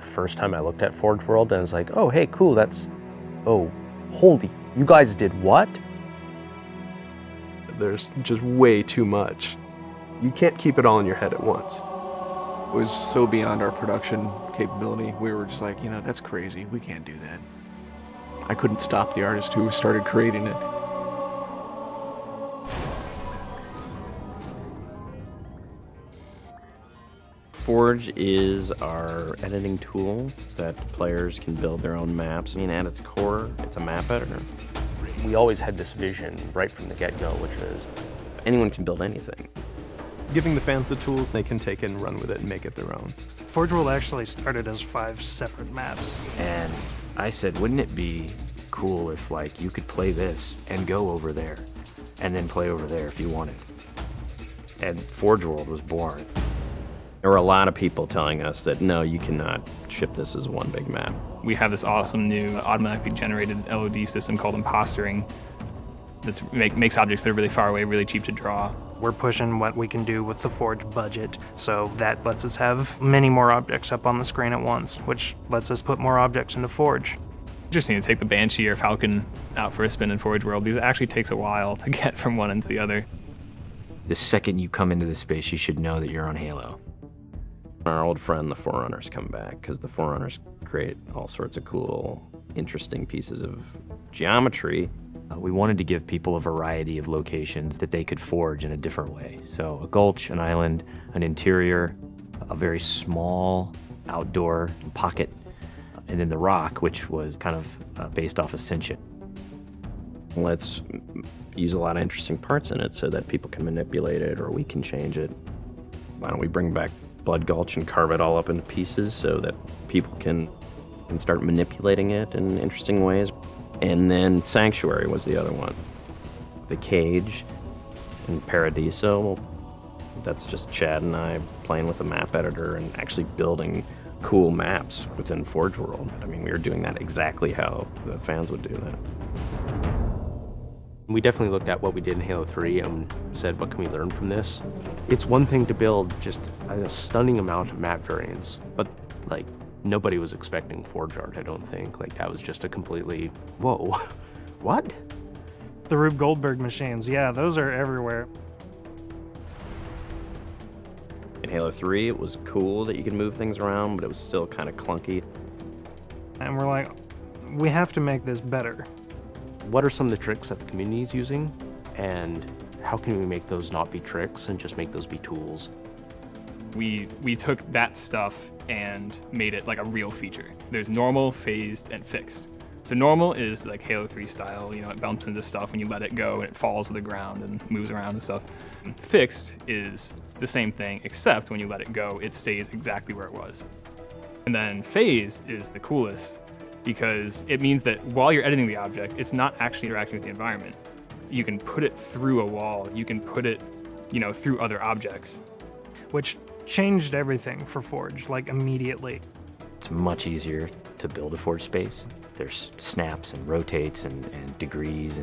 The first time I looked at Forge World, and I was like, oh, hey, cool, oh, holy, you guys did what? There's just way too much. You can't keep it all in your head at once. It was so beyond our production capability. We were just like, you know, that's crazy. We can't do that. I couldn't stop the artist who started creating it. Forge is our editing tool that players can build their own maps. I mean, at its core, it's a map editor. We always had this vision right from the get-go, which is anyone can build anything. Giving the fans the tools, they can take it and run with it and make it their own. Forge World actually started as 5 separate maps. And I said, wouldn't it be cool if, like, you could play this and go over there and then play over there if you wanted? And Forge World was born. There were a lot of people telling us that, no, you cannot ship this as one big map. We have this awesome new automatically generated LOD system called impostering that makes objects that are really far away really cheap to draw. We're pushing what we can do with the Forge budget, so that lets us have many more objects up on the screen at once, which lets us put more objects into Forge. Interesting to take the Banshee or Falcon out for a spin in Forge World, because it actually takes a while to get from one end to the other. The second you come into this space, you should know that you're on Halo. Our old friend, the Forerunners, come back, because the Forerunners create all sorts of cool, interesting pieces of geometry. We wanted to give people a variety of locations that they could forge in a different way. So a gulch, an island, an interior, a very small outdoor pocket, and then the rock, which was kind of based off Ascension. Let's use a lot of interesting parts in it so that people can manipulate it or we can change it. Why don't we bring back Blood Gulch and carve it all up into pieces so that people can start manipulating it in interesting ways. And then Sanctuary was the other one. The Cage and Paradiso, that's just Chad and I playing with a map editor and actually building cool maps within Forge World. I mean, we were doing that exactly how the fans would do that. we definitely looked at what we did in Halo 3 and said, what can we learn from this? It's one thing to build just a stunning amount of map variants, but like nobody was expecting Forge art, I don't think. Like that was just a completely, whoa, what? The Rube Goldberg machines, yeah, those are everywhere. In Halo 3, it was cool that you could move things around, but it was still kind of clunky. And we're like, we have to make this better. What are some of the tricks that the community is using, and how can we make those not be tricks and just make those be tools? We took that stuff and made it like a real feature. There's normal, phased, and fixed. So normal is like Halo 3 style, you know, it bumps into stuff when you let it go and it falls to the ground and moves around and stuff. And fixed is the same thing, except when you let it go, it stays exactly where it was. And then phased is the coolest because it means that while you're editing the object, it's not actually interacting with the environment. You can put it through a wall, you can put it, you know, through other objects. Which changed everything for Forge, like immediately. It's much easier to build a Forge space. There's snaps and rotates and degrees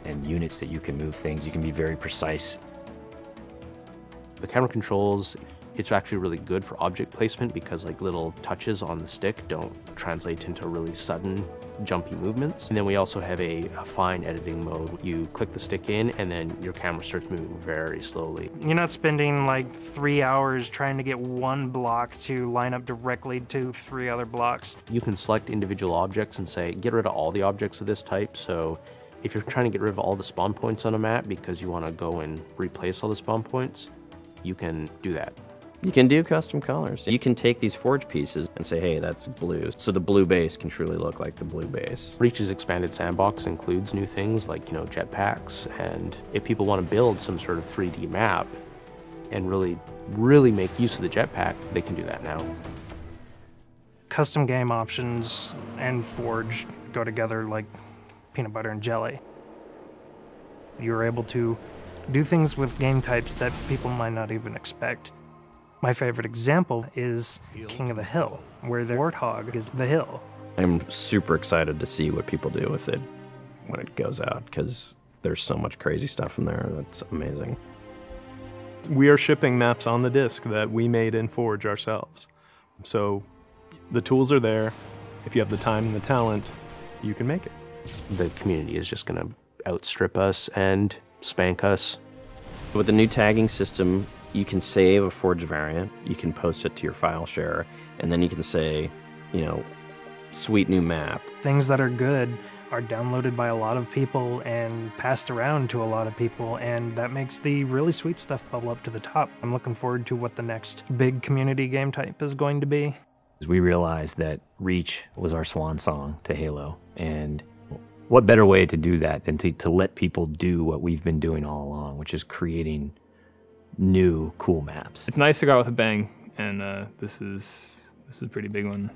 and units that you can move things. You can be very precise. The camera controls, it's actually really good for object placement because like little touches on the stick don't translate into really sudden jumpy movements. And then we also have a fine editing mode. You click the stick in and then your camera starts moving very slowly. You're not spending like 3 hours trying to get one block to line up directly to 3 other blocks. You can select individual objects and say, get rid of all the objects of this type. So if you're trying to get rid of all the spawn points on a map because you want to go and replace all the spawn points, you can do that. You can do custom colors. You can take these Forge pieces and say, hey, that's blue. So the blue base can truly look like the blue base. Reach's expanded sandbox includes new things like, you know, jetpacks. And if people want to build some sort of 3D map and really make use of the jetpack, they can do that now. Custom game options and Forge go together like peanut butter and jelly. You're able to do things with game types that people might not even expect. My favorite example is King of the Hill, where the warthog is the hill. I'm super excited to see what people do with it when it goes out, because there's so much crazy stuff in there that's amazing. We are shipping maps on the disc that we made in Forge ourselves. So The tools are there. If you have the time and the talent, you can make it. The community is just going to outstrip us and spank us. With the new tagging system, you can save a forged variant, you can post it to your file share, and then you can say, you know, sweet new map. Things that are good are downloaded by a lot of people and passed around to a lot of people, and that makes the really sweet stuff bubble up to the top. I'm looking forward to what the next big community game type is going to be. We realized that Reach was our swan song to Halo, and what better way to do that than to let people do what we've been doing all along, which is creating new cool maps. It's nice to go out with a bang, and this is a pretty big one.